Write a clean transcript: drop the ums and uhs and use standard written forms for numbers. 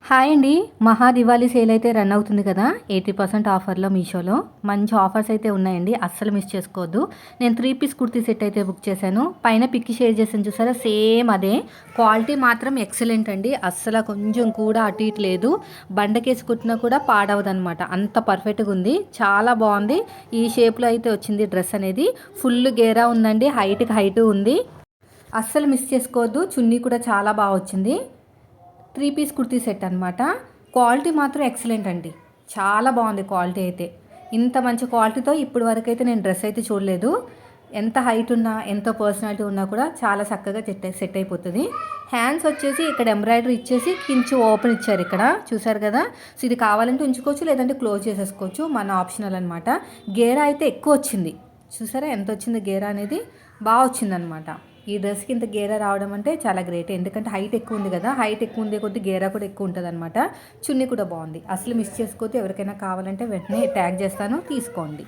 Hi అండి. మహా Diwali sale అయితే రన్ అవుతుంది కదా! 80% ఆఫర్‌లో మీషోలో. మంచి ఆఫర్స్ అయితే ఉన్నాయండి. అస్సలు మిస్ చేసుకోవద్దు. నేను 3 పీస్ కుర్తీ సెట్ అయితే బుక్ చేశాను. పైన పిక్ షేర్ చేశాను చూసారా? సేమ్ అదే. క్వాలిటీ మాత్రం ఎక్సలెంట్ అండి. అస్సల కొంచెం కూడా అటు ఇటు లేదు. బండకేసి కుట్టినా కూడా పాడవదనమాట. అంత పర్ఫెక్ట్‌గా ఉంది. చాలా బాగుంది. ఈ షేప్‌లో అయితే వచ్చింది డ్రెస్ అనేది. ఫుల్ గేరా ఉందండి. హైట్‌కి హైట్ ఉంది. అస్సలు మిస్ చేసుకోవద్దు. చున్నీ కూడా చాలా బాగా వచ్చింది. 3 పీస్ కుర్తీ సెట్ అనమాట. క్వాలిటీ మాత్రం ఎక్సలెంట్ అండి. చాలా బాగుంది క్వాలిటీ అయితే. ఇంత మంచి క్వాలిటీతో ఇప్పటి వరకు అయితే నేను డ్రెస్ అయితే చూడలేదు. ఎంత హైట్ ఉన్నా, ఎంత పర్సనాలిటీ ఉన్నా కూడా చాలా చక్కగా సెట్ అయిపోతుంది. హ్యాండ్స్ వచ్చేసి ఇక్కడ ఎంబ్రాయిడరీ ఇచ్చేసి కొంచెం ఓపెన్ ఇచ్చారు ఇక్కడ. చూసారు కదా! సో ఇది కావాలంటే ఉంచుకోవచ్చు, లేదంటే క్లోజ్ చేసేసుకోవచ్చు. మన ఆప్షనల్ అనమాట. గేరా అయితే ఎక్కువ వచ్చింది. చూసారా ఎంత వచ్చింది గేరా అనేది? బాగా వచ్చిందనమాట. ఈ డ్రెస్కి ఇంత గేరా రావడం అంటే చాలా గ్రేట్. ఎందుకంటే హైట్ ఎక్కువ ఉంది కదా! హైట్ ఎక్కువ ఉండే కొద్దీ గేరా కూడా ఎక్కువ ఉంటుందన్నమాట. చున్నీ కూడా బాగుంది. అసలు మిస్ చేసుకోవద్దు. ఎవరికైనా కావాలంటే వెంటనే ట్యాగ్ చేస్తాను, తీసుకోండి.